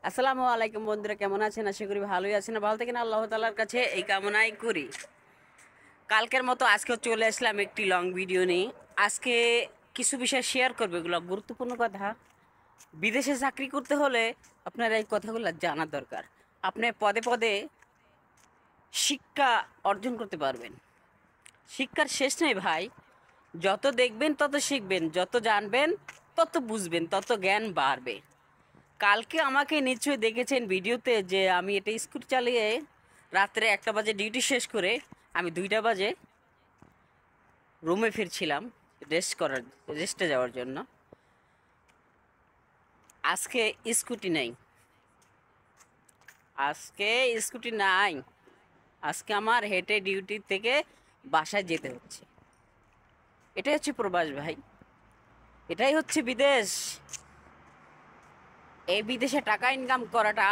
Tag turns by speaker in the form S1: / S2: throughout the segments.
S1: আসসালামু আলাইকুম বন্ধুরা, কেমন আছেন? আশা করি ভালোই আছেন। ভালো থাকেন, আল্লাহ তাআলার কাছে এই কামনাই করি। কালকের মতো আজকেও চলে আসলাম একটি লং ভিডিও নিয়ে। আজকে কিছু বিষয় শেয়ার করবে, এগুলো গুরুত্বপূর্ণ কথা। বিদেশে চাকরি করতে হলে আপনার এই কথাগুলো জানা দরকার। আপনি পদে পদে শিক্ষা অর্জন করতে পারবেন। শিক্ষার শেষ নেই ভাই। যত দেখবেন তত শিখবেন, যত জানবেন তত বুঝবেন, তত জ্ঞান বাড়বে। কালকে আমাকে নিশ্চয়ই দেখেছেন ভিডিওতে যে আমি এটা স্কুটি চালিয়ে রাত্রে 1টা বাজে ডিউটি শেষ করে আমি 2টা বাজে রুমে ফিরছিলাম রেস্টে যাওয়ার জন্য। আজকে স্কুটি নেই, আজকে স্কুটি নাই। আজকে আমার হেঁটে ডিউটি থেকে বাসায় যেতে হচ্ছে। এটাই হচ্ছে প্রবাস ভাই, এটাই হচ্ছে বিদেশ। এই বিদেশে টাকা ইনকাম করাটা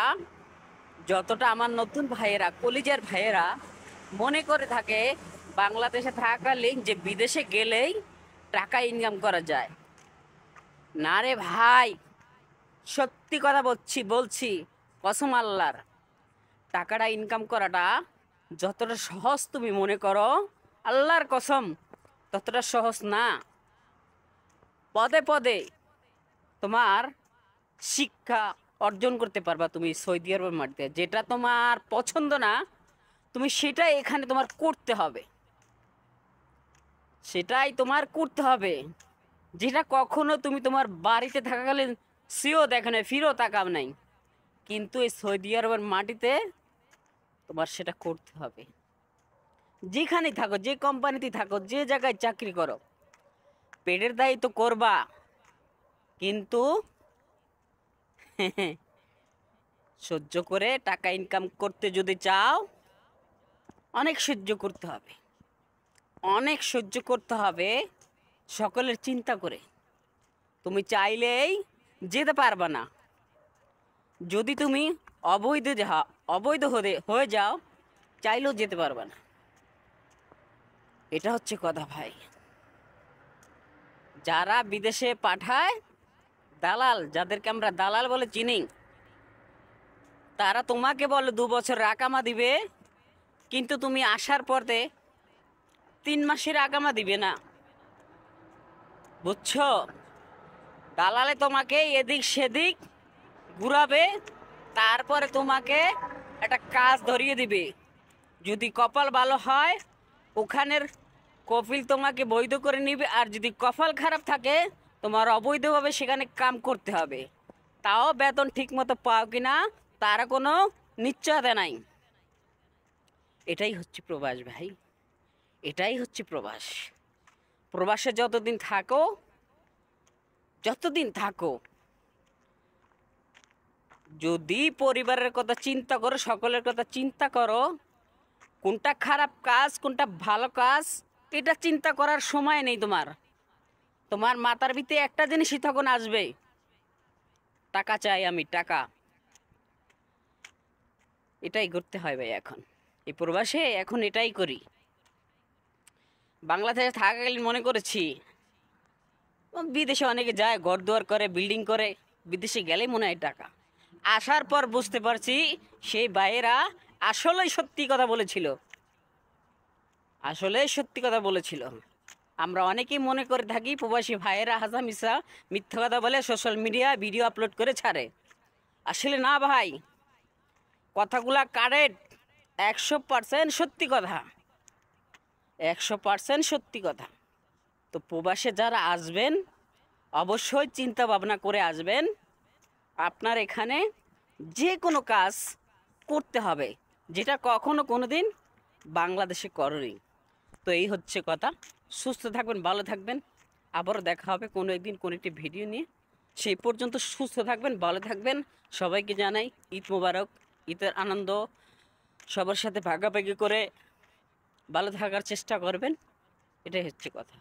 S1: যতটা আমার নতুন ভাইয়েরা, কলিজার ভাইয়েরা মনে করে থাকে বাংলাদেশে থাকাকালীন যে বিদেশে গেলেই টাকা ইনকাম করা যায়, না রে ভাই। সত্যি কথা বলছি কসম আল্লাহর, টাকাটা ইনকাম করাটা যতটা সহজ তুমি মনে করো, আল্লাহর কসম ততটা সহজ না। পদে পদে তোমার শিক্ষা অর্জন করতে পারবা তুমি সৌদি আরবের মাটিতে। যেটা তোমার পছন্দ না, তুমি সেটাই এখানে তোমার করতে হবে, সেটাই তোমার করতে হবে। যেটা কখনো তুমি তোমার বাড়িতে থাকাকালীন সিও দেখো না, ফিরও তাকাও নাই, কিন্তু এই সৌদি আরবের মাটিতে তোমার সেটা করতে হবে। যেখানেই থাকো, যে কোম্পানিতে থাকো, যে জায়গায় চাকরি করো, পেটের দায়ী তো করবা, কিন্তু সহ্য করে টাকা ইনকাম করতে যদি চাও, অনেক সহ্য করতে হবে, অনেক সহ্য করতে হবে। সকলের চিন্তা করে তুমি চাইলেই যেতে পারবা না। যদি তুমি অবৈধ হয়ে যাও, চাইলেও যেতে পারবা না। এটা হচ্ছে কথা ভাই। যারা বিদেশে পাঠায়, দালাল, যাদেরকে আমরা দালাল বলে চিনি, তারা তোমাকে বলে 2 বছর আকামা দিবে, কিন্তু তুমি আসার পরে 3 মাসের আকামা দিবে না। বুঝছো? দালালে তোমাকে এদিক সেদিক ঘুরাবে, তারপরে তোমাকে একটা কাজ ধরিয়ে দিবে। যদি কপাল ভালো হয়, ওখানের কফিল তোমাকে বৈধ করে নিবে, আর যদি কপাল খারাপ থাকে তোমার অবৈধভাবে সেখানে কাম করতে হবে। তাও বেতন ঠিক মতো পাও কিনা তার কোনো নিশ্চয়তা নাই। এটাই হচ্ছে প্রবাস ভাই, এটাই হচ্ছে প্রবাস। প্রবাসে যতদিন থাকো, যদি পরিবারের কথা চিন্তা করো, সকলের কথা চিন্তা করো, কোনটা খারাপ কাজ কোনটা ভালো কাজ এটা চিন্তা করার সময় নেই তোমার। তোমার মাথার ভিতরে একটা জিনিসই তখন আসবে, টাকা চাই আমি, টাকা। এটাই করতে হয় ভাই। এখন এই প্রবাসে এখন এটাই করি। বাংলাদেশে থাকাকালীন মনে করেছি বিদেশে অনেকে যায়, ঘর দুয়ার করে, বিল্ডিং করে, বিদেশে গেলেই মনে হয় টাকা। আসার পর বুঝতে পারছি সেই ভাইয়েরা আসলেই সত্যি কথা বলেছিল, আসলে সত্যি কথা বলেছিল। আমরা অনেকেই মনে করে থাকি প্রবাসী ভাইয়েরা হাসামিসা মিথ্যা কথা বলে সোশ্যাল মিডিয়া ভিডিও আপলোড করে ছাড়ে। আসলে না ভাই, কথাগুলা কারেক্ট, 100% সত্যি কথা, 100% সত্যি কথা। তো প্রবাসে যারা আসবেন অবশ্যই চিন্তা ভাবনা করে আসবেন। আপনার এখানে যে কোনো কাজ করতে হবে যেটা কখনো কোনো দিন বাংলাদেশে করেনি। তো এই হচ্ছে কথা। সুস্থ থাকবেন, ভালো থাকবেন। আবারও দেখা হবে কোনো একদিন কোনো একটি ভিডিও নিয়ে। সেই পর্যন্ত সুস্থ থাকবেন, ভালো থাকবেন। সবাইকে জানাই ঈদ মোবারক। ঈদের আনন্দ সবার সাথে ভাগাভাগি করে ভালো থাকার চেষ্টা করবেন। এটাই হচ্ছে কথা।